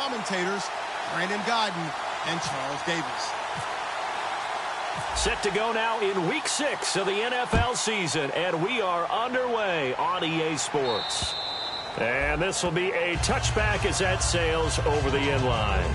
commentators, Brandon Godden and Charles Davis. Set to go now in Week 6 of the NFL season, and we are underway on EA Sports. And this will be a touchback as that sails over the end line.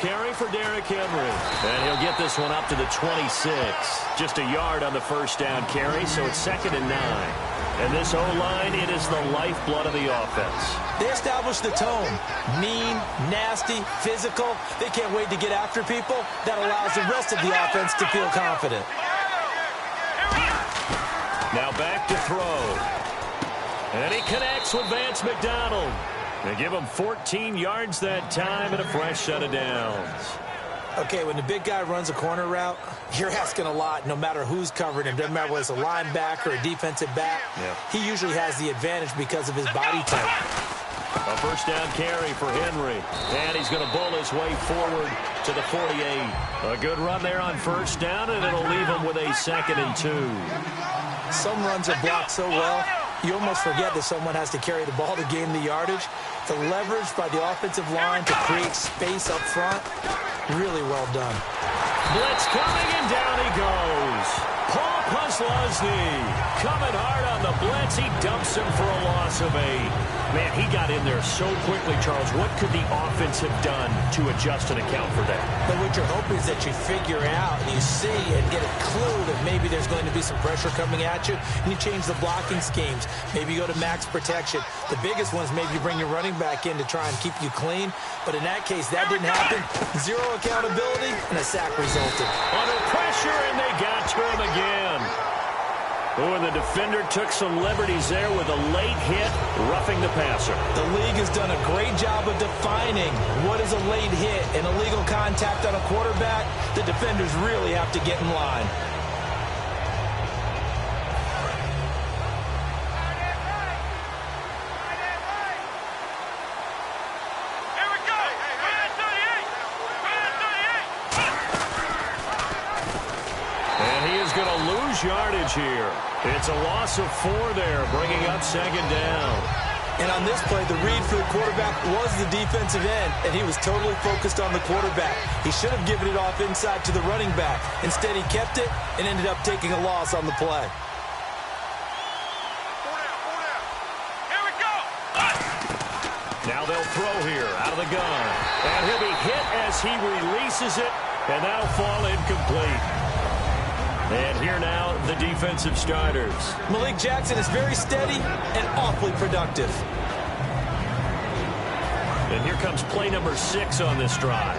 Carry for Derrick Henry. And he'll get this one up to the 26. Just a yard on the first down carry, so it's 2nd and 9. And this O-line, it is the lifeblood of the offense. They established the tone. Mean, nasty, physical. They can't wait to get after people. That allows the rest of the offense to feel confident. Now back to throw. And he connects with Vance McDonald. They give him 14 yards that time and a fresh set of downs. Okay, when the big guy runs a corner route, you're asking a lot no matter who's covering him. Doesn't matter whether it's a linebacker or a defensive back. Yeah. He usually has the advantage because of his body type. A first down carry for Henry. And he's going to bull his way forward to the 48. A good run there on first down, and it'll leave him with a 2nd and 2. Some runs are blocked so well, you almost forget that someone has to carry the ball to gain the yardage. The leverage by the offensive line to create space up front, really well done. Blitz coming, and down he goes. Paul Posluszny coming hard on the blitz. He dumps him for a loss of 8. Man, he got in there so quickly, Charles. What could the offense have done to adjust and account for that? But what you're hoping is that you figure out and you see and get a clue that maybe there's going to be some pressure coming at you, and you change the blocking schemes. Maybe you go to max protection. The biggest one is maybe you bring your running back in to try and keep you clean. But in that case, that didn't happen. Zero accountability, and a sack resulted. Under pressure, and they got to him again. Oh, and the defender took some liberties there with a late hit, roughing the passer. The league has done a great job of defining what is a late hit and illegal contact on a quarterback. The defenders really have to get in line. Yardage here. It's a loss of 4 there, bringing up 2nd down. And on this play, the read for the quarterback was the defensive end, and he was totally focused on the quarterback. He should have given it off inside to the running back. Instead, he kept it and ended up taking a loss on the play. Here we go. Now they'll throw here out of the gun. And he'll be hit as he releases it, and that'll fall incomplete. And here now, the defensive starters. Malik Jackson is very steady and awfully productive. And here comes play number 6 on this drive.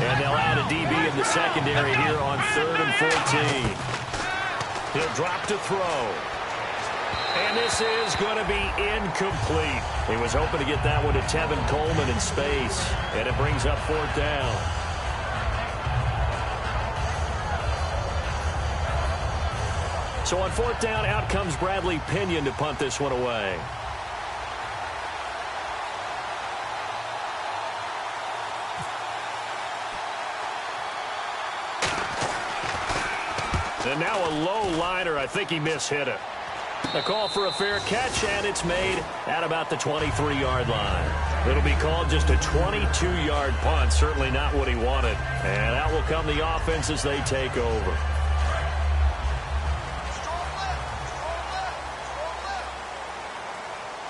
And they'll add a DB in the secondary here on 3rd and 14. He'll drop to throw. And this is going to be incomplete. He was hoping to get that one to Tevin Coleman in space. And it brings up 4th down. So on 4th down, out comes Bradley Pinion to punt this one away. And now a low liner. I think he mishit it. A call for a fair catch, and it's made at about the 23-yard line. It'll be called just a 22-yard punt. Certainly not what he wanted. And out will come the offense as they take over.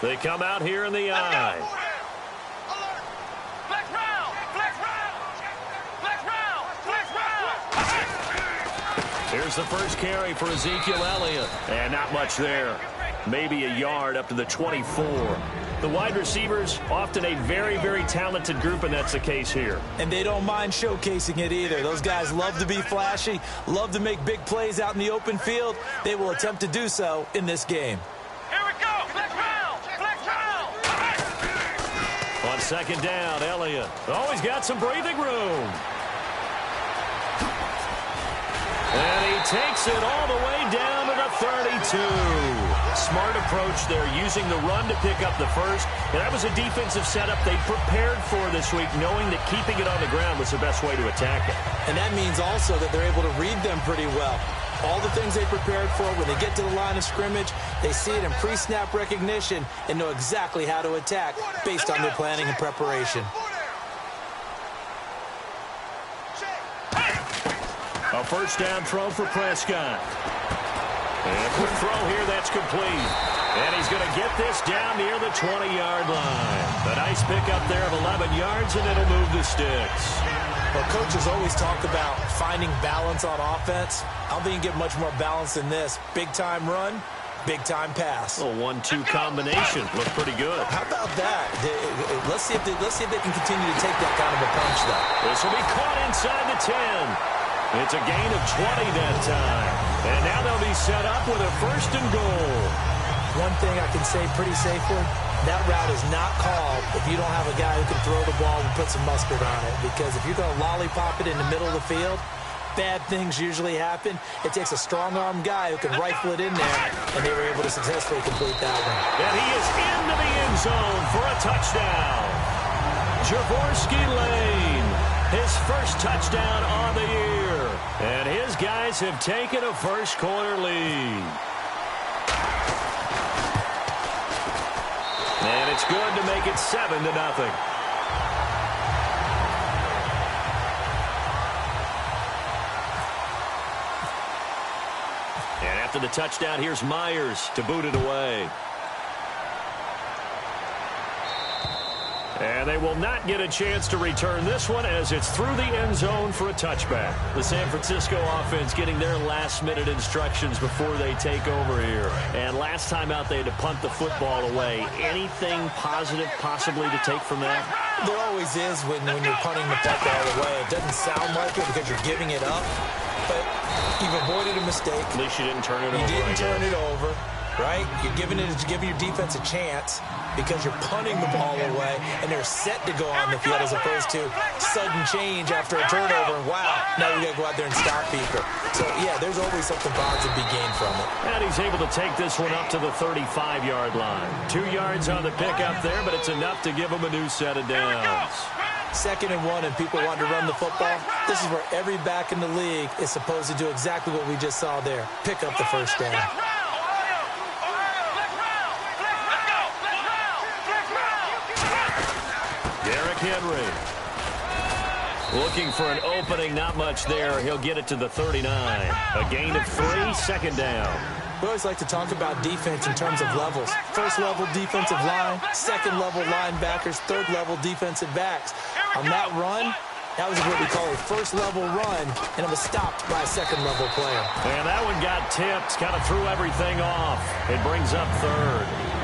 They come out here in the eye. Here's the first carry for Ezekiel Elliott. And not much there. Maybe a yard up to the 24. The wide receivers, often a very, very talented group, and that's the case here. And they don't mind showcasing it either. Those guys love to be flashy, love to make big plays out in the open field. They will attempt to do so in this game. Here we go. second down, Elliott. Oh, he's got some breathing room. And he takes it all the way down to the 32. Smart approach there, using the run to pick up the first. And that was a defensive setup they prepared for this week, knowing that keeping it on the ground was the best way to attack it. And that means also that they're able to read them pretty well. All the things they prepared for, when they get to the line of scrimmage, they see it in pre-snap recognition and know exactly how to attack based on their planning and preparation. A first down throw for Prescott. And a quick throw here, that's complete. And he's going to get this down near the 20-yard line. A nice pickup there of 11 yards, and it'll move the sticks. Well, coaches always talk about finding balance on offense. I don't think you can get much more balance than this. Big-time run, big-time pass. A 1-2 combination. Looked pretty good. How about that? Let's see if they can continue to take that kind of a punch, though. This will be caught inside the 10. It's a gain of 20 that time. And now they'll be set up with a first and goal. One thing I can say pretty safely, that route is not called if you don't have a guy who can throw the ball and put some mustard on it. Because if you're going to lollipop it in the middle of the field, bad things usually happen. It takes a strong-arm guy who can rifle it in there, and they were able to successfully complete that one. And he is into the end zone for a touchdown. Jaworski Lane, his first touchdown on the year. And his guys have taken a first-quarter lead. And it's good to make it 7-0. And after the touchdown, here's Myers to boot it away. And they will not get a chance to return this one as it's through the end zone for a touchback. The San Francisco offense getting their last-minute instructions before they take over here. And last time out, they had to punt the football away. Anything positive possibly to take from that? There always is when you're punting the football away. It doesn't sound like it because you're giving it up, but you've avoided a mistake. At least you didn't turn it over. You didn't turn it over, right? You're giving your defense a chance because you're punting the ball away, and they're set to go on the field as opposed to sudden change after a turnover. And wow, now we got to go out there and stop people. So, yeah, there's always something positive to be gained from it. And he's able to take this one up to the 35-yard line. 2 yards on the pickup there, but it's enough to give him a new set of downs. 2nd and 1, and people want to run the football. This is where every back in the league is supposed to do exactly what we just saw there. Pick up the first down. Henry looking for an opening, not much there. He'll get it to the 39. A gain of 3, 2nd down. We always like to talk about defense in terms of levels. First level defensive line, second level linebackers, third level defensive backs. On that run, that was what we call a first level run, and it was stopped by a second level player. And that one got tipped, kind of threw everything off. It brings up 3rd.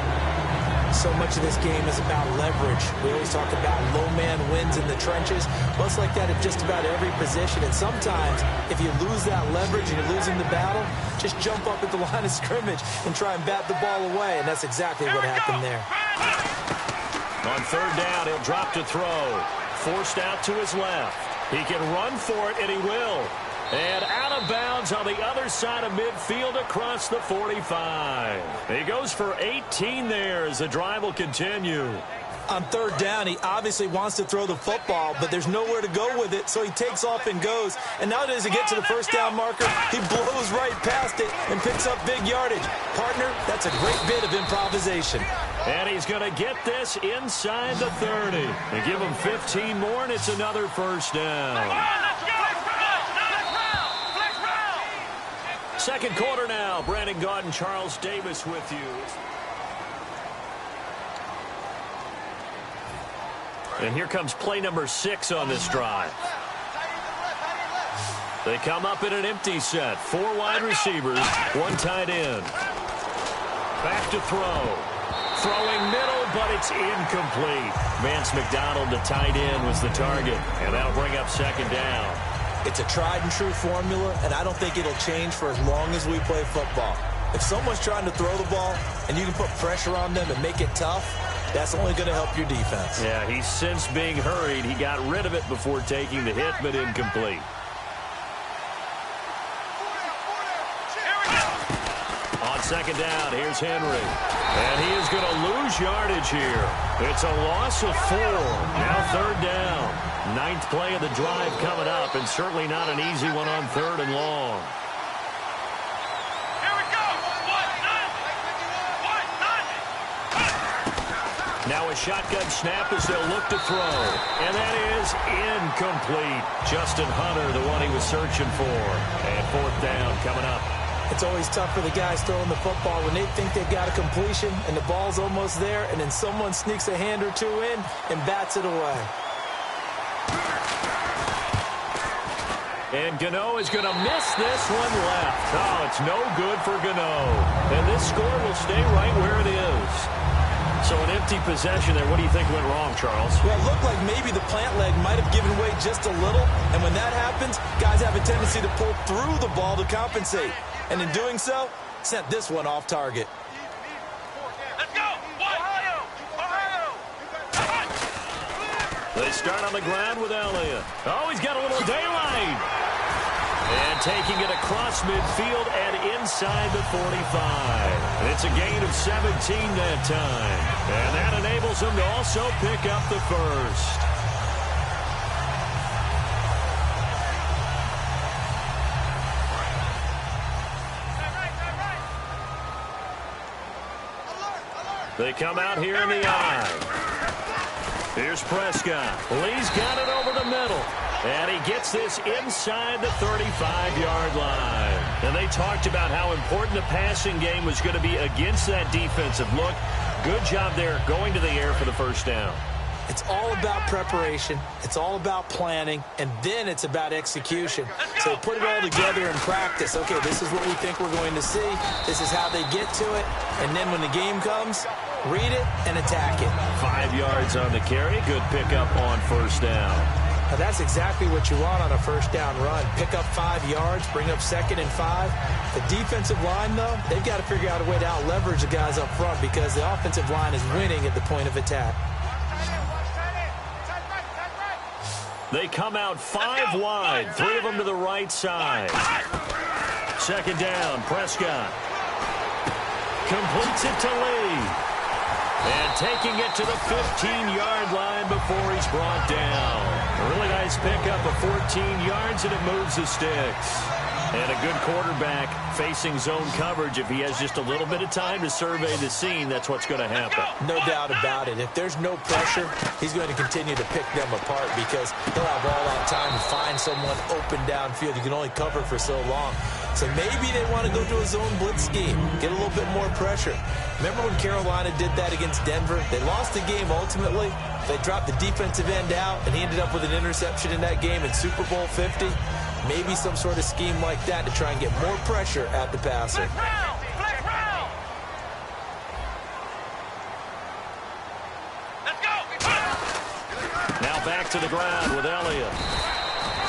So much of this game is about leverage. We always talk about low man wins in the trenches. Well, it's like that at just about every position. And sometimes, if you lose that leverage and you're losing the battle, just jump up at the line of scrimmage and try and bat the ball away. And that's exactly what happened there. On 3rd down, he'll drop to throw. Forced out to his left. He can run for it, and he will. And out of bounds on the other side of midfield across the 45. He goes for 18 there as the drive will continue. On 3rd down, he obviously wants to throw the football, but there's nowhere to go with it, so he takes off and goes. And now as he gets to the first down marker, he blows right past it and picks up big yardage. Partner, that's a great bit of improvisation. And he's going to get this inside the 30. They give him 15 more, and it's another first down. Second quarter now. Brandon Gaudin, Charles Davis with you. And here comes play number 6 on this drive. They come up in an empty set. 4 wide receivers, 1 tight end. Back to throw. Throwing middle, but it's incomplete. Vance McDonald, the tight end, was the target. And that'll bring up 2nd down. It's a tried-and-true formula, and I don't think it'll change for as long as we play football. If someone's trying to throw the ball and you can put pressure on them and make it tough, That's only going to help your defense. Yeah, he's since being hurried. He got rid of it before taking the hit, but incomplete. On second down, here's Henry. And he is going to lose yardage here. It's a loss of 4. Now third down. 9th play of the drive coming up, and certainly not an easy one on 3rd and long. Here we go. Now a shotgun snap as they'll look to throw. And that is incomplete. Justin Hunter, the one he was searching for. And 4th down coming up. It's always tough for the guys throwing the football when they think they've got a completion and the ball's almost there, and then someone sneaks a hand or two in and bats it away. And Gano is going to miss this one left. Oh, it's no good for Gano. And this score will stay right where it is. So an empty possession there. What do you think went wrong, Charles? Well, it looked like maybe the plant leg might have given way just a little. And when that happens, guys have a tendency to pull through the ball to compensate. And in doing so, sent this one off target. Let's go. Ohio. They start on the ground with Elliott. Oh, he's got a little daylight. And taking it across midfield and inside the 45. And it's a gain of 17 that time. And that enables him to also pick up the first. They come out here in the eye. Here's Prescott. Lee's got it over the middle. And he gets this inside the 35-yard line. And they talked about how important the passing game was going to be against that defensive look. Good job there going to the air for the first down. It's all about preparation. It's all about planning. And then it's about execution. So put it all together in practice. Okay, this is what we think we're going to see. This is how they get to it. And then when the game comes, read it and attack it. 5 yards on the carry. Good pickup on first down. Now that's exactly what you want on a first down run. Pick up 5 yards, bring up 2nd and 5. The defensive line, though, they've got to figure out a way to out-leverage the guys up front because the offensive line is winning at the point of attack. They come out 5 wide, 3 of them to the right side. Second down, Prescott. Completes it to Lee. And taking it to the 15-yard line before he's brought down. A really nice pickup of 14 yards, and it moves the sticks. And a good quarterback facing zone coverage. If he has just a little bit of time to survey the scene, that's what's going to happen. No doubt about it. If there's no pressure, he's going to continue to pick them apart because he'll have all that time to find someone open downfield. You can only cover for so long. So maybe they want to go to a zone blitz scheme, get a little bit more pressure. Remember when Carolina did that against Denver? They lost the game ultimately. They dropped the defensive end out, and he ended up with an interception in that game in Super Bowl 50. Maybe some sort of scheme like that to try and get more pressure at the passer. Let's go. Now back to the ground with Elliott.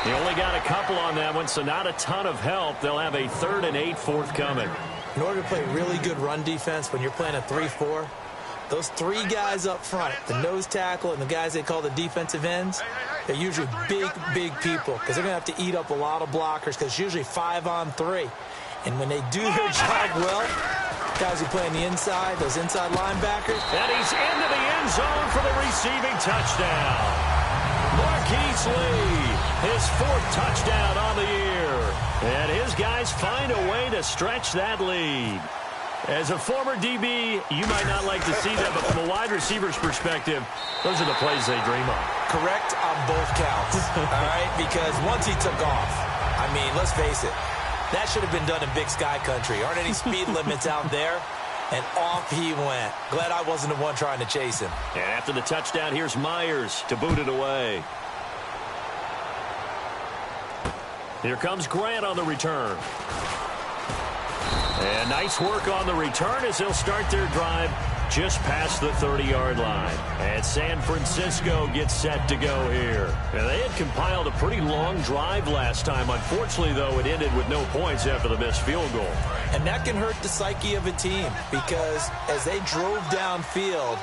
He only got a couple on that one, so not a ton of help. They'll have a 3rd and 8 forthcoming. In order to play really good run defense when you're playing a 3-4, those 3 guys up front, the nose tackle and the guys they call the defensive ends, they're usually big, big people because they're going to have to eat up a lot of blockers because it's usually 5 on 3. And when they do their job well, guys who play on the inside, those inside linebackers. And he's into the end zone for the receiving touchdown. Marquise Lee, his 4th touchdown on the year. And his guys find a way to stretch that lead. As a former DB, you might not like to see that, but from a wide receiver's perspective, those are the plays they dream of. Correct on both counts, all right? Because once he took off, I mean, let's face it, that should have been done in Big Sky Country. Aren't any speed limits out there? And off he went. Glad I wasn't the one trying to chase him. And after the touchdown, here's Myers to boot it away. Here comes Grant on the return. And nice work on the return as they'll start their drive just past the 30-yard line. And San Francisco gets set to go here. And they had compiled a pretty long drive last time. Unfortunately, though, it ended with no points after the missed field goal. And that can hurt the psyche of a team because as they drove downfield,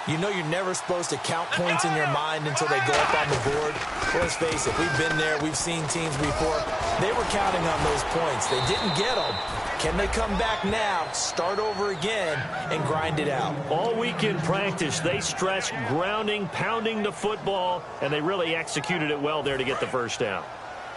You know you're never supposed to count points in your mind until they go up on the board. Well, let's face it, we've been there, we've seen teams before. They were counting on those points. They didn't get them. Can they come back now, start over again, and grind it out? All week in practice, they stressed grounding, pounding the football, and they really executed it well there to get the first down.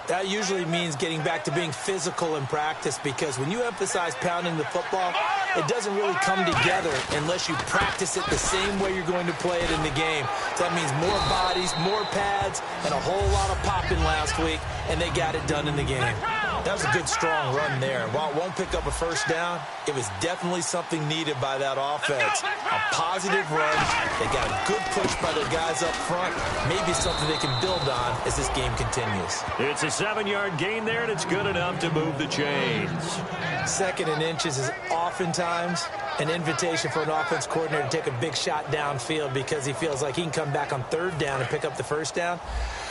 That usually means getting back to being physical in practice, because when you emphasize pounding the football, it doesn't really come together unless you practice it the same way you're going to play it in the game. So that means more bodies, more pads, and a whole lot of popping last week, and they got it done in the game. That was a good, strong run there. While it won't pick up a first down, it was definitely something needed by that offense. A positive run. They got a good push by their guys up front. Maybe something they can build on as this game continues. It's a 7-yard gain there, and it's good enough to move the chains. 2nd and inches is oftentimes an invitation for an offense coordinator to take a big shot downfield because he feels like he can come back on 3rd down and pick up the first down.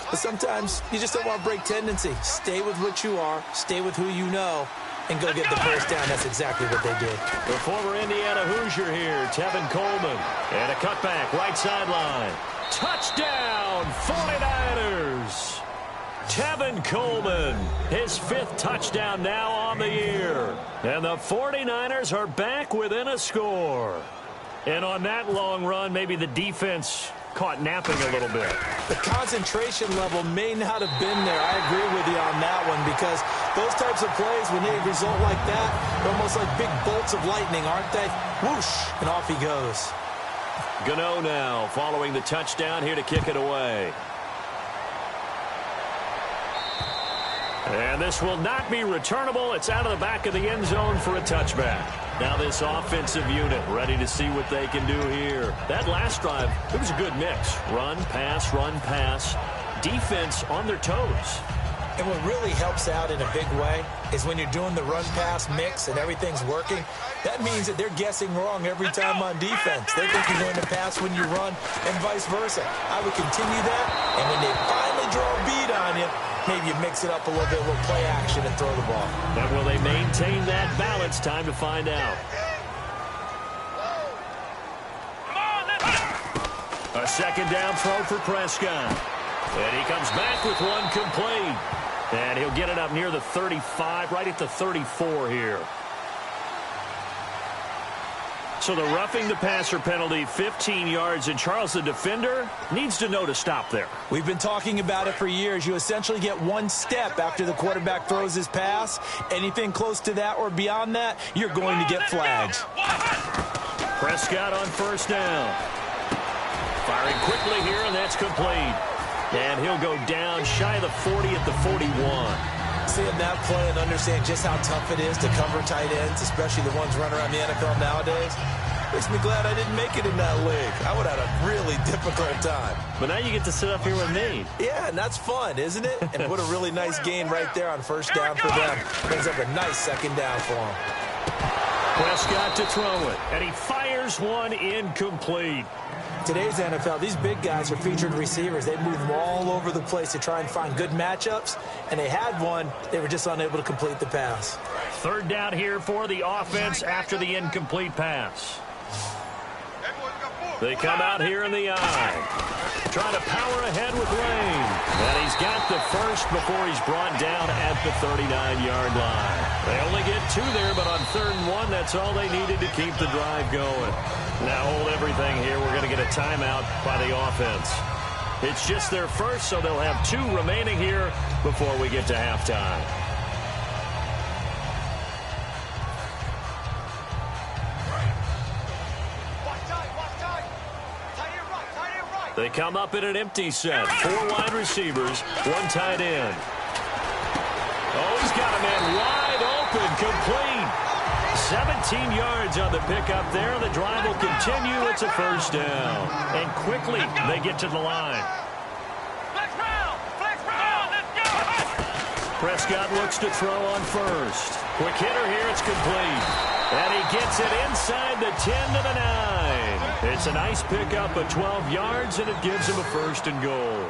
But sometimes you just don't want to break tendency. Stay with what you are, stay with who you know, and go get the first down. That's exactly what they did. The former Indiana Hoosier here, Tevin Coleman. And a cutback, right sideline. Touchdown, 49ers! Tevin Coleman, his 5th touchdown now on the year. And the 49ers are back within a score. And on that long run, maybe the defense caught napping a little bit. The concentration level may not have been there. I agree with you on that one, because those types of plays, when they result like that, they're almost like big bolts of lightning, aren't they? Whoosh, and off he goes. Gano now following the touchdown here to kick it away. And this will not be returnable. It's out of the back of the end zone for a touchback. Now this offensive unit ready to see what they can do here. That last drive, it was a good mix. Run, pass, defense on their toes. And what really helps out in a big way is when you're doing the run-pass mix and everything's working, that means that they're guessing wrong every time on defense. They think you're going to pass when you run and vice versa. I would continue that, and when they finally draw a bead on you, maybe you mix it up a little bit, a little play action, and throw the ball. But will they maintain that balance? Time to find out. A 2nd down throw for Prescott. And he comes back with one complete. And he'll get it up near the 35, right at the 34 here. So the roughing the passer penalty, 15 yards, and Charles, the defender, needs to know to stop there. We've been talking about it for years. You essentially get one step after the quarterback throws his pass. Anything close to that or beyond that, you're going to get flags. Prescott on 1st down. Firing quickly here, and that's complete. And he'll go down shy of the 40 at the 41. Seeing that play and understand just how tough it is to cover tight ends, especially the ones running around the NFL nowadays, makes me glad I didn't make it in that league. I would have had a really difficult time. But now you get to sit up here with me. Yeah, and that's fun, isn't it? And what a really nice gain right there on 1st down for them. Brings up a nice 2nd down for them. Prescott to throw it, and he fires one incomplete. Today's NFL, these big guys are featured receivers. They move them all over the place to try and find good matchups, and they had one. They were just unable to complete the pass. 3rd down here for the offense after the incomplete pass. They come out here in the eye. Trying to power ahead with Lane. And he's got the first before he's brought down at the 39-yard line. They only get 2 there, but on 3rd and 1, that's all they needed to keep the drive going. Now hold everything here. We're going to get a timeout by the offense. It's just their first, so they'll have 2 remaining here before we get to halftime. They come up in an empty set. 4 wide receivers, 1 tight end. Oh, he's got a man wide open, complete. 17 yards on the pickup there. The drive will continue. It's a 1st down. And quickly, they get to the line. Flex round, let's go! Prescott looks to throw on 1st. Quick hitter here, it's complete. And he gets it inside the 10 to the 9. It's a nice pickup of 12 yards, and it gives him a 1st and goal.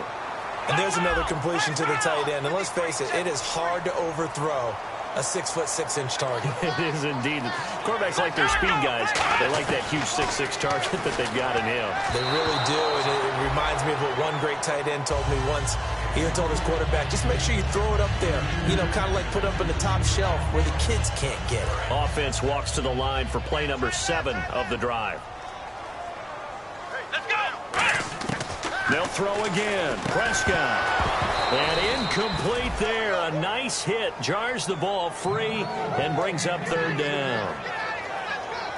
And there's another completion to the tight end. And let's face it, it is hard to overthrow a 6'6" target. It is indeed. Quarterbacks like their speed guys. They like that huge 6'6" target that they've got in him. They really do, and it reminds me of what one great tight end told me once. He told his quarterback, just make sure you throw it up there. You know, kind of like put it up on the top shelf where the kids can't get it. Offense walks to the line for play number 7 of the drive. Let's go! They'll throw again. Prescott. And incomplete there. A nice hit. Jars the ball free and brings up 3rd down.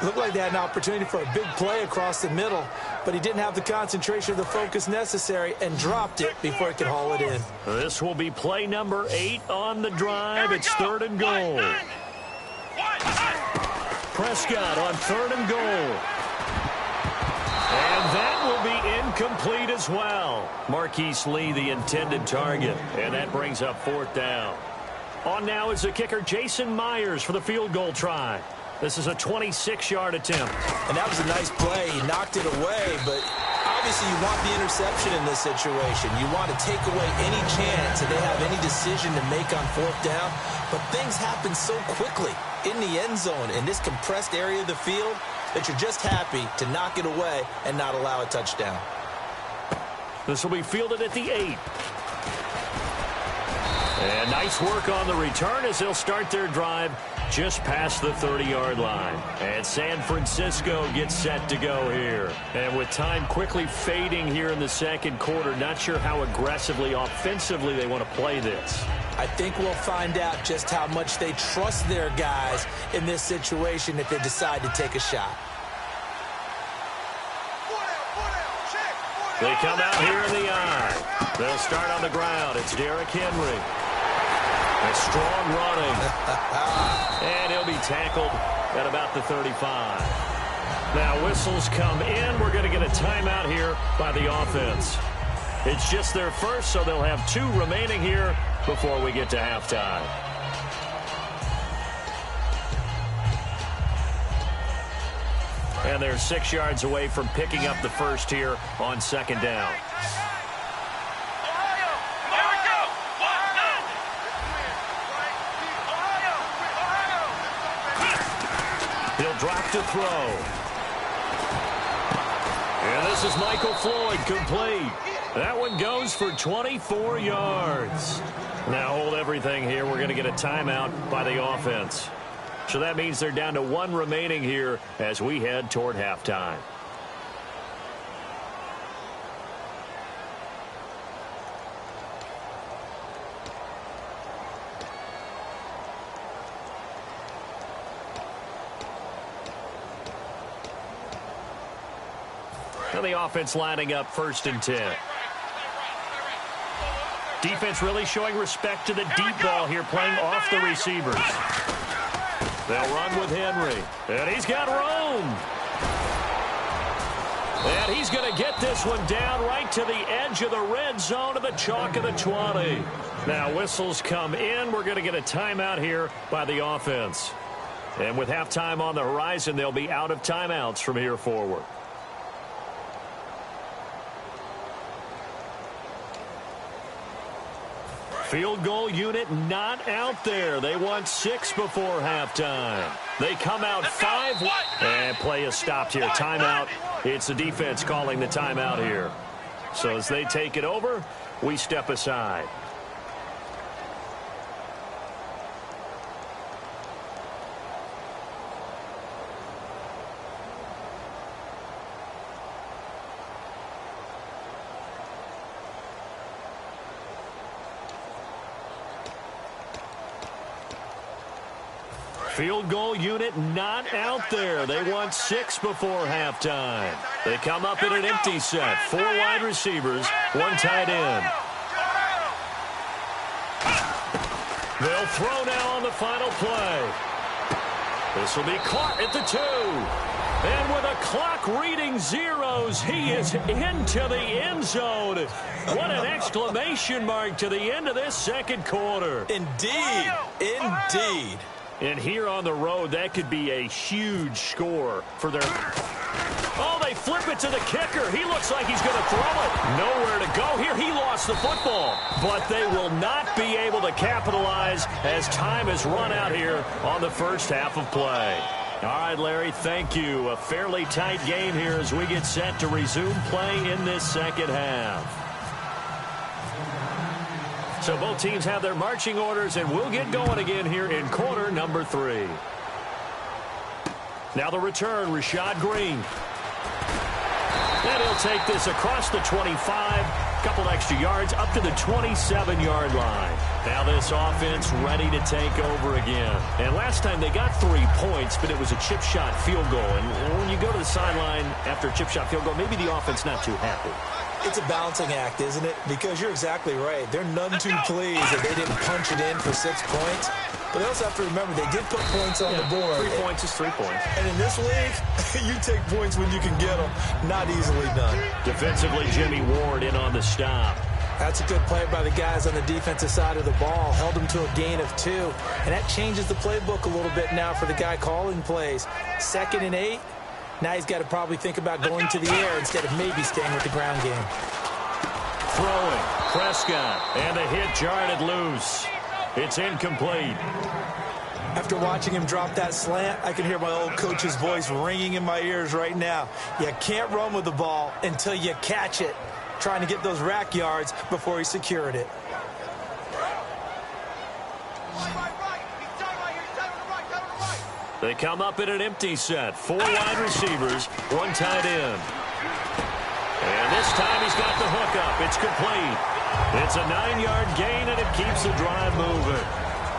Looked like they had an opportunity for a big play across the middle, but he didn't have the concentration or the focus necessary and dropped it before he could haul it in. This will be play number 8 on the drive. It's 3rd and goal. Prescott on 3rd and goal. And that will be incomplete as well. Marquise Lee, the intended target. And that brings up 4th down. On now is the kicker, Jason Myers, for the field goal try. This is a 26-yard attempt. And that was a nice play. He knocked it away, but obviously you want the interception in this situation. You want to take away any chance that they have any decision to make on 4th down. But things happen so quickly in the end zone in this compressed area of the field that you're just happy to knock it away and not allow a touchdown. This will be fielded at the 8. And nice work on the return as they'll start their drive just past the 30-yard line. And San Francisco gets set to go here. And with time quickly fading here in the second quarter, not sure how aggressively, offensively they want to play this. I think we'll find out just how much they trust their guys in this situation if they decide to take a shot. They come out here in the eye. They'll start on the ground. It's Derrick Henry. A strong running. And he'll be tackled at about the 35. Now whistles come in. We're going to get a timeout here by the offense. It's just their first, so they'll have 2 remaining here before we get to halftime. And they're 6 yards away from picking up the first here on 2nd down. He'll drop to throw. And this is Michael Floyd, complete. That one goes for 24 yards. Now hold everything here. We're going to get a timeout by the offense. So that means they're down to 1 remaining here as we head toward halftime. And the offense lining up 1st and 10. Defense really showing respect to the deep ball here, playing off the receivers. They'll run with Henry. And he's got room. And he's going to get this one down right to the edge of the red zone of the chalk of the 20. Now whistles come in. We're going to get a timeout here by the offense. And with halftime on the horizon, they'll be out of timeouts from here forward. Field goal unit not out there. They want 6 before halftime. They come out 5. And play is stopped here. Timeout. It's the defense calling the timeout here. So as they take it over, we step aside. Field goal unit not out there. They want 6 before halftime. They come up in an empty set. 4 wide receivers, 1 tight end. They'll throw now on the final play. This will be caught at the 2. And with a clock reading zeros, he is into the end zone. What an exclamation mark to the end of this second quarter. Indeed. Indeed. And here on the road, that could be a huge score for their... Oh, they flip it to the kicker. He looks like he's going to throw it. Nowhere to go here. He lost the football. But they will not be able to capitalize as time has run out here on the first half of play. All right, Larry, thank you. A fairly tight game here as we get set to resume play in this second half. So both teams have their marching orders, and we'll get going again here in quarter number 3. Now the return, Rashad Green. And he'll take this across the 25, couple extra yards, up to the 27-yard line. Now this offense ready to take over again. And last time they got 3 points, but it was a chip shot field goal. And when you go to the sideline after a chip shot field goal, maybe the offense not too happy. It's a balancing act, isn't it? Because you're exactly right. They're none too pleased that they didn't punch it in for 6 points. But they also have to remember they did put points on the board. 3 points is 3 points. And in this league, you take points when you can get them. Not easily done. Defensively, Jimmy Ward in on the stop. That's a good play by the guys on the defensive side of the ball. Held them to a gain of 2. And that changes the playbook a little bit now for the guy calling plays. 2nd and 8. Now he's got to probably think about going to the air instead of maybe staying with the ground game. Throwing, Prescott, and a hit jarred loose. It's incomplete. After watching him drop that slant, I can hear my old coach's voice ringing in my ears right now. You can't run with the ball until you catch it. Trying to get those rack yards before he secured it. They come up in an empty set. 4 wide receivers, 1 tight end. And this time he's got the hook up. It's complete. It's a 9-yard gain, and it keeps the drive moving.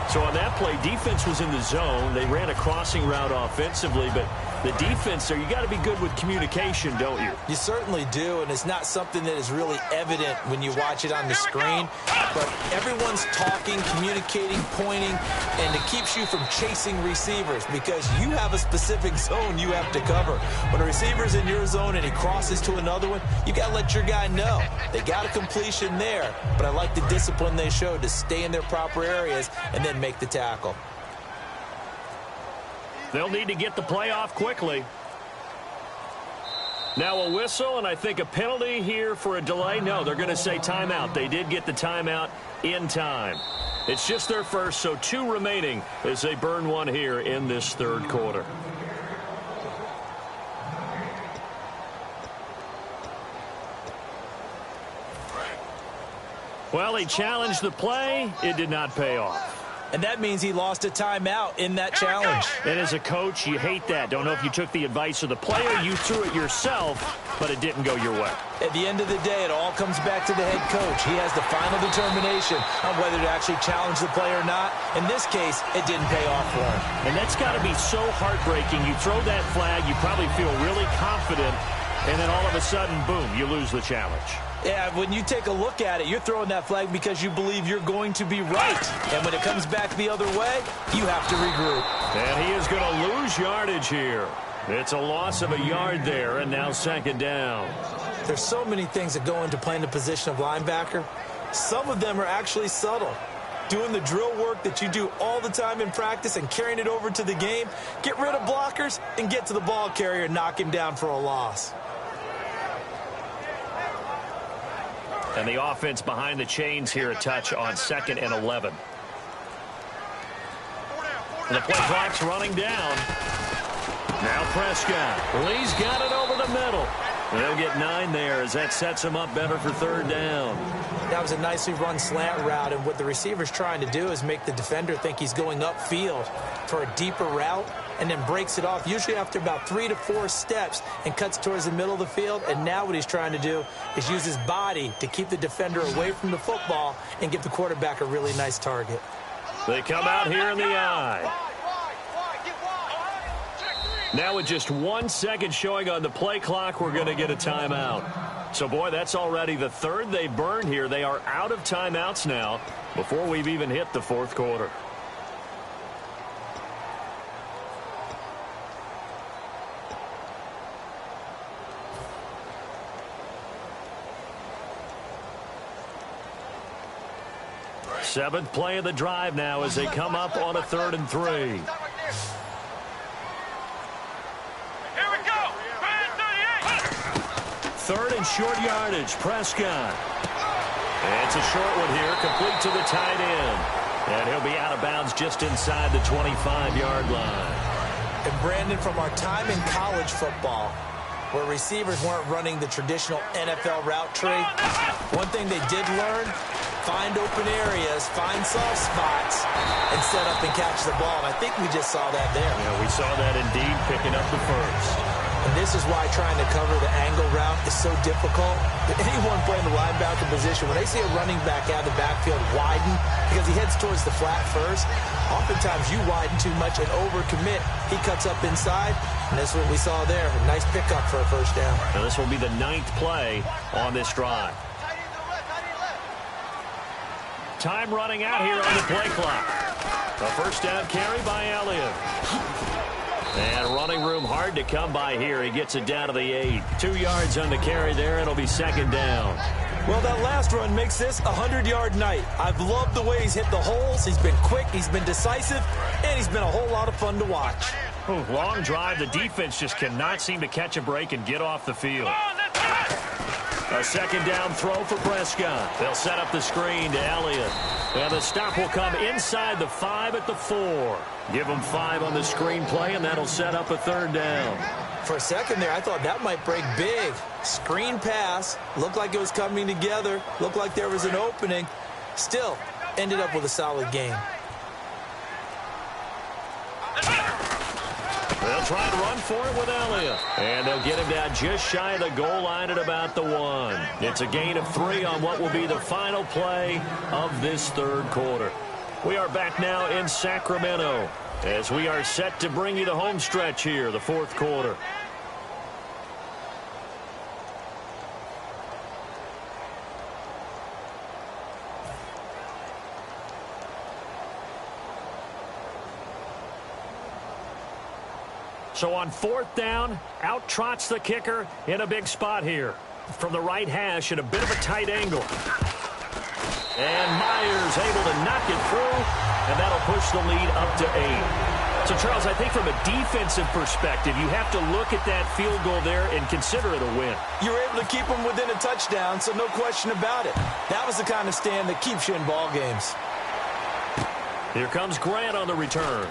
So on that play, defense was in the zone. They ran a crossing route offensively, but the defense there, you got to be good with communication, don't you? You certainly do, and it's not something that is really evident when you watch it on the screen. But everyone's talking, communicating, pointing, and it keeps you from chasing receivers because you have a specific zone you have to cover. When a receiver's in your zone and he crosses to another one, you got to let your guy know. They got a completion there, but I like the discipline they showed to stay in their proper areas and then make the tackle. They'll need to get the play off quickly. Now a whistle, and I think a penalty here for a delay. No, they're going to say timeout. They did get the timeout in time. It's just their first, so 2 remaining as they burn 1 here in this third quarter. Well, he challenged the play. It did not pay off. And that means he lost a timeout in that challenge. And as a coach, you hate that. Don't know if you took the advice of the player, you threw it yourself, but it didn't go your way. At the end of the day, it all comes back to the head coach. He has the final determination on whether to actually challenge the play or not. In this case, it didn't pay off for him. And that's got to be so heartbreaking. You throw that flag, you probably feel really confident, and then all of a sudden, boom, you lose the challenge. Yeah, when you take a look at it, you're throwing that flag because you believe you're going to be right. And when it comes back the other way, you have to regroup. And he is going to lose yardage here. It's a loss of a yard there, and now 2nd down. There's so many things that go into playing the position of linebacker. Some of them are actually subtle. Doing the drill work that you do all the time in practice and carrying it over to the game. Get rid of blockers and get to the ball carrier and knock him down for a loss. And the offense behind the chains here a touch on 2nd and 11. And the play clock's running down. Now Prescott. Lee's got it over the middle. They'll get 9 there as that sets him up better for 3rd down. That was a nicely run slant route, and what the receiver's trying to do is make the defender think he's going upfield for a deeper route and then breaks it off, usually after about 3 to 4 steps, and cuts towards the middle of the field. And now what he's trying to do is use his body to keep the defender away from the football and give the quarterback a really nice target. They come out here in the eye. Now with just 1 second showing on the play clock, we're going to get a timeout. So, boy, that's already the 3rd they burned here. They are out of timeouts now before we've even hit the 4th quarter. Seventh play of the drive now as they come up on a 3rd and 3. Here we go. 38. Third and short yardage. Prescott. It's a short one here, complete to the tight end. And he'll be out of bounds just inside the 25-yard line. And Brandon, from our time in college football, where receivers weren't running the traditional NFL route tree, one thing they did learn, find open areas, find soft spots, and set up and catch the ball. And I think we just saw that there. Yeah, we saw that indeed, picking up the first. And this is why trying to cover the angle route is so difficult. Anyone playing the linebacker position, when they see a running back out of the backfield widen because he heads towards the flat first, oftentimes you widen too much and overcommit. He cuts up inside, and that's what we saw there. A nice pickup for a first down. Now this will be the 9th play on this drive. Time running out here on the play clock. A first down carry by Elliott. And running room hard to come by here. He gets it down to the 8. 2 yards on the carry there. It'll be second down. Well, that last run makes this a 100-yard night. I've loved the way he's hit the holes. He's been quick. He's been decisive. And he's been a whole lot of fun to watch. Ooh, long drive. The defense just cannot seem to catch a break and get off the field. A second down throw for Prescott. They'll set up the screen to Elliott. And the stop will come inside the 5 at the 4. Give them 5 on the screen play, and that'll set up a third down. For a second there, I thought that might break big. Screen pass. Looked like it was coming together. Looked like there was an opening. Still, ended up with a solid game. They'll try to run for it with Elliott. And they'll get him down just shy of the goal line at about the 1. It's a gain of 3 on what will be the final play of this third quarter. We are back now in Sacramento as we are set to bring you the home stretch here, the fourth quarter. So on fourth down, out trots the kicker in a big spot here. From the right hash at a bit of a tight angle. And Myers able to knock it through, and that'll push the lead up to 8. So, Charles, I think from a defensive perspective, you have to look at that field goal there and consider it a win. You were able to keep them within a touchdown, so no question about it. That was the kind of stand that keeps you in ball games. Here comes Grant on the return.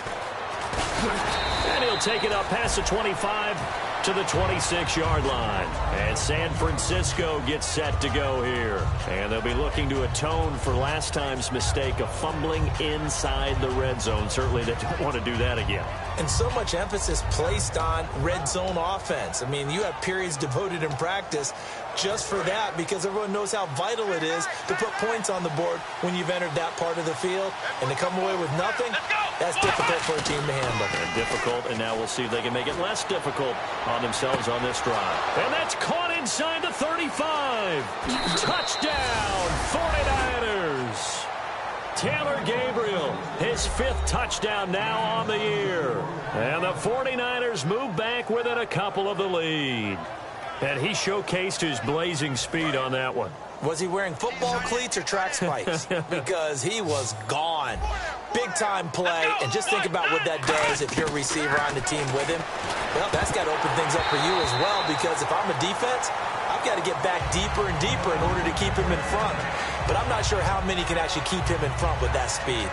And he'll take it up past the 25 to the 26-yard line. And San Francisco gets set to go here. And they'll be looking to atone for last time's mistake of fumbling inside the red zone. Certainly they don't want to do that again. And so much emphasis placed on red zone offense. I mean, you have periods devoted in practice just for that because everyone knows how vital it is to put points on the board when you've entered that part of the field. And to come away with nothing, that's difficult for a team to handle. And difficult, and now we'll see if they can make it less difficult on themselves on this drive. And that's caught inside the 35. Touchdown, 49ers. Taylor Gabriel, his 5th touchdown now on the year. And the 49ers move back within a couple of the lead. And he showcased his blazing speed on that one. Was he wearing football cleats or track spikes? Because he was gone. Big-time play, and just think about what that does if you're a receiver on the team with him. Well, that's got to open things up for you as well, because if I'm a defense, I've got to get back deeper and deeper in order to keep him in front. But I'm not sure how many can actually keep him in front with that speed.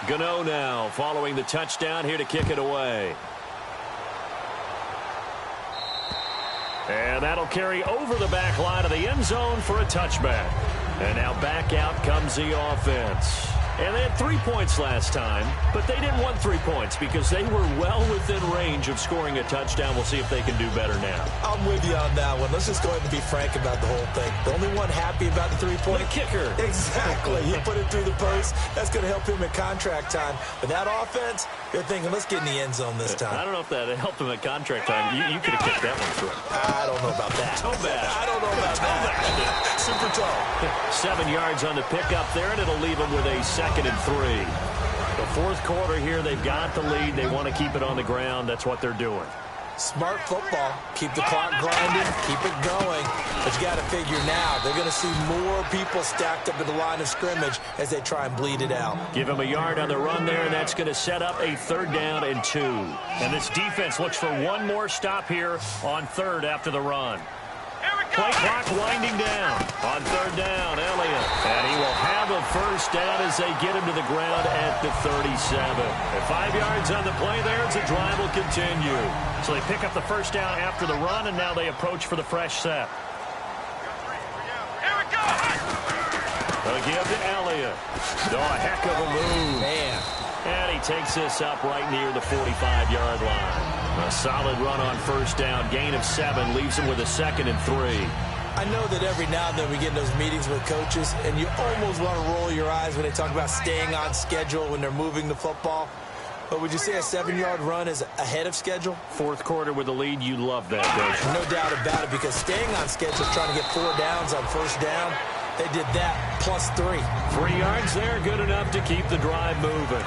Gano now following the touchdown here to kick it away. And that'll carry over the back line of the end zone for a touchback. And now back out comes the offense. And they had 3 points last time, but they didn't want 3 points because they were well within range of scoring a touchdown. We'll see if they can do better now. I'm with you on that one. Let's just go ahead and be frank about the whole thing. The only one happy about the 3-point. The kicker. Exactly. He put it through the post. That's going to help him at contract time. But that offense, you're thinking, let's get in the end zone this time. I don't know if that helped him at contract time. You could have kicked that one through. I don't know about that. Toe bash. I don't know about that. toe. 7 yards on the pickup there, and it'll leave them with a 2nd and 3. The fourth quarter here, they've got the lead. They want to keep it on the ground. That's what they're doing. Smart football. Keep the clock grinding. Keep it going. But you got to figure now, they're going to see more people stacked up at the line of scrimmage as they try and bleed it out. Give him a yard on the run there, and that's going to set up a 3rd down and 2. And this defense looks for one more stop here on 3rd after the run. Play clock winding down. On 3rd down, Elliott. And he will have a 1st down as they get him to the ground at the 37. And 5 yards on the play there as the drive will continue. So they pick up the 1st down after the run, and now they approach for the fresh set. Here we go! They'll give to Elliott. Oh, a heck of a move. Man. And he takes this up right near the 45-yard line. A solid run on 1st down. Gain of 7 leaves him with a 2nd and 3. I know that every now and then we get in those meetings with coaches, and you almost want to roll your eyes when they talk about staying on schedule when they're moving the football. But would you say a 7-yard run is ahead of schedule? Fourth quarter with the lead, you love that, don't you? No doubt about it, because staying on schedule is trying to get 4 downs on 1st down. They did that plus 3. 3 yards there, good enough to keep the drive moving.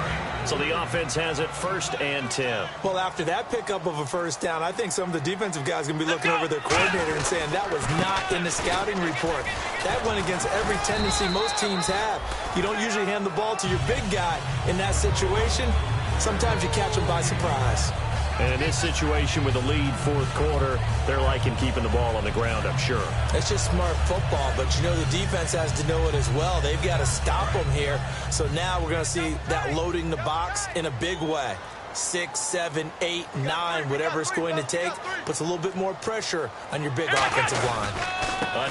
So the offense has it 1st and 10. Well, after that pickup of a 1st down, I think some of the defensive guys are going to be looking over their coordinator and saying that was not in the scouting report. That went against every tendency most teams have. You don't usually hand the ball to your big guy in that situation. Sometimes you catch them by surprise. And in this situation with the lead 4th quarter, they're liking keeping the ball on the ground, I'm sure. It's just smart football, but you know the defense has to know it as well. They've got to stop them here. So now we're going to see that loading the box in a big way. 6, 7, 8, 9, whatever it's going to take, puts a little bit more pressure on your big offensive line.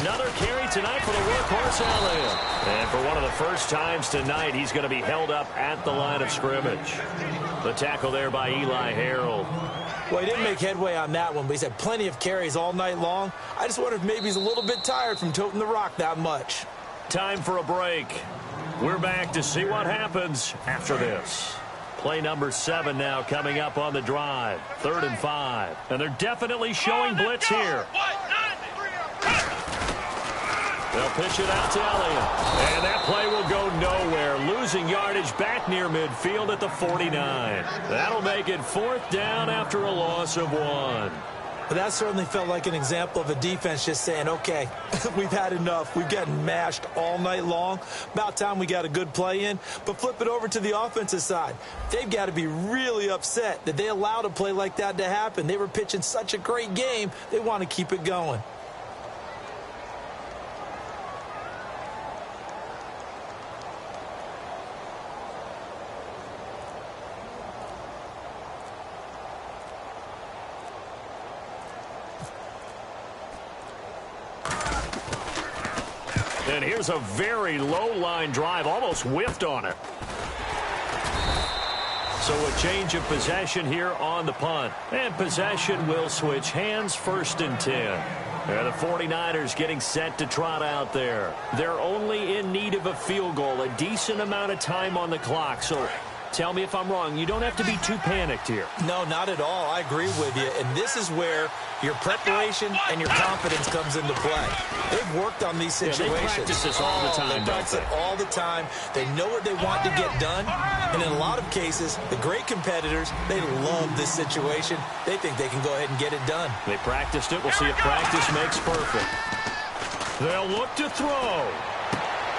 Another carry tonight for the workhorse Elliott. And for one of the first times tonight, he's going to be held up at the line of scrimmage. The tackle there by Eli Harold. Well, he didn't make headway on that one, but he's had plenty of carries all night long. I just wonder if maybe he's a little bit tired from toting the rock that much. Time for a break. We're back to see what happens after this. Play number 7 now coming up on the drive. 3rd and 5. And they're definitely showing blitz here. They'll pitch it out to Elliott. And that play will go nowhere. Losing yardage back near midfield at the 49. That'll make it 4th down after a loss of 1. But that certainly felt like an example of a defense just saying, okay, we've had enough. We've gotten mashed all night long. About time we got a good play in. But flip it over to the offensive side. They've got to be really upset that they allowed a play like that to happen. They were pitching such a great game. They want to keep it going. And here's a very low-line drive, almost whiffed on it. So a change of possession here on the punt. And possession will switch hands, 1st and 10. And the 49ers getting set to trot out there. They're only in need of a field goal, a decent amount of time on the clock. So tell me if I'm wrong. You don't have to be too panicked here. No, not at all. I agree with you. And this is where your preparation and your confidence comes into play. They've worked on these situations. Yeah, they practice this all the time, they practice it all the time. They know what they want to get done. And in a lot of cases, the great competitors, they love this situation. They think they can go ahead and get it done. They practiced it. We'll see if practice makes perfect. They'll look to throw.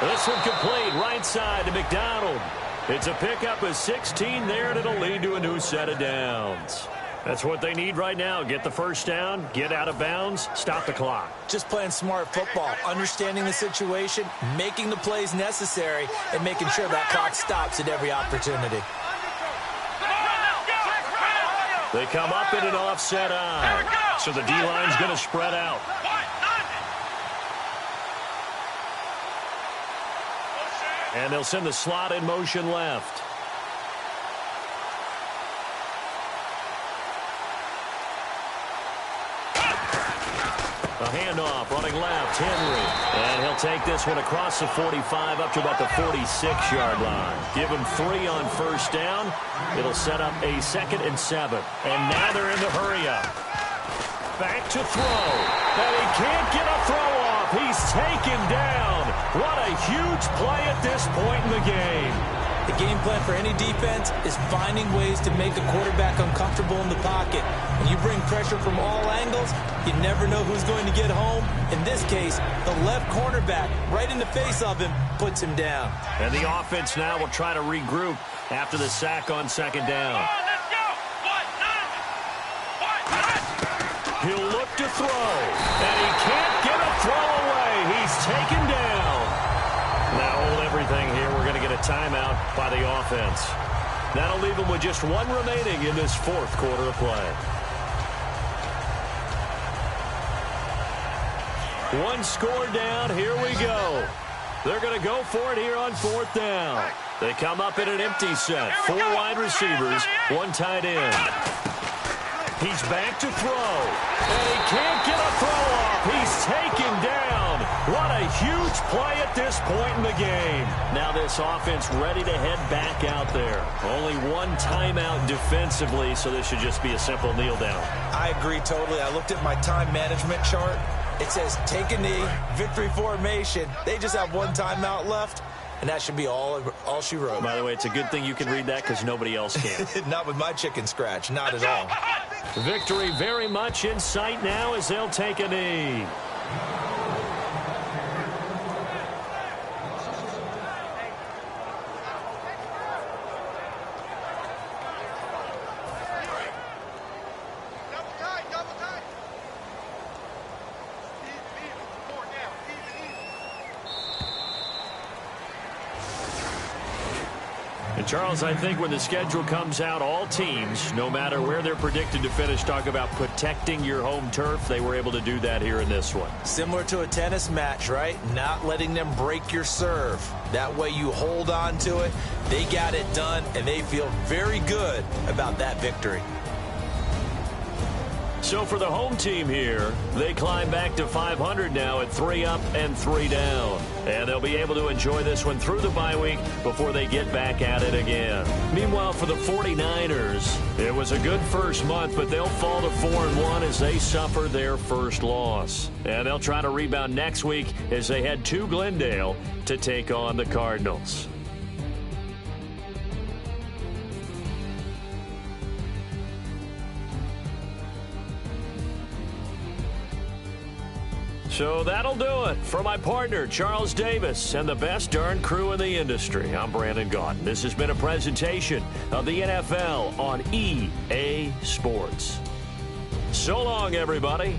This one complete right side to McDonald. It's a pickup of 16 there, and it'll lead to a new set of downs. That's what they need right now. Get the 1st down, get out of bounds, stop the clock. Just playing smart football, understanding the situation, making the plays necessary, and making sure that clock stops at every opportunity. They come up in an offset eye. So the D-line's going to spread out. And they'll send the slot in motion left. A handoff running left, Henry. And he'll take this one across the 45 up to about the 46-yard line. Give him 3 on 1st down. It'll set up a 2nd and 7. And now they're in the hurry up. Back to throw. And he can't get a throw off. He's taken down. huge play at this point in the game. The game plan for any defense is finding ways to make a quarterback uncomfortable in the pocket. When you bring pressure from all angles, you never know who's going to get home. In this case, the left cornerback, right in the face of him, puts him down. And the offense now will try to regroup after the sack on second down. He'll look to throw, and he can't get a throw away. He's taken down. Now hold everything here. We're going to get a timeout by the offense. That'll leave him with just one remaining in this fourth quarter of play. One score down. Here we go. They're going to go for it here on fourth down. They come up in an empty set. 4 wide receivers, 1 tight end. He's back to throw, and he can't get a throw off. He's taken down. What a huge play at this point in the game. Now this offense ready to head back out there. Only 1 timeout defensively, so this should just be a simple kneel down. I agree totally. I looked at my time management chart. It says take a knee, victory formation. They just have 1 timeout left. And that should be all she wrote. By the way, it's a good thing you can read that because nobody else can. Not with my chicken scratch. Not at all. Victory very much in sight now as they'll take a knee. Charles, I think when the schedule comes out, all teams, no matter where they're predicted to finish, talk about protecting your home turf. They were able to do that here in this one. Similar to a tennis match, right? Not letting them break your serve. That way you hold on to it. They got it done, and they feel very good about that victory. So for the home team here, they climb back to 500 now at 3 up and 3 down. And they'll be able to enjoy this one through the bye week before they get back at it again. Meanwhile, for the 49ers, it was a good first month, but they'll fall to 4-1 as they suffer their first loss. And they'll try to rebound next week as they head to Glendale to take on the Cardinals. So that'll do it. For my partner, Charles Davis, and the best darn crew in the industry, I'm Brandon Gaudin. This has been a presentation of the NFL on EA Sports. So long, everybody.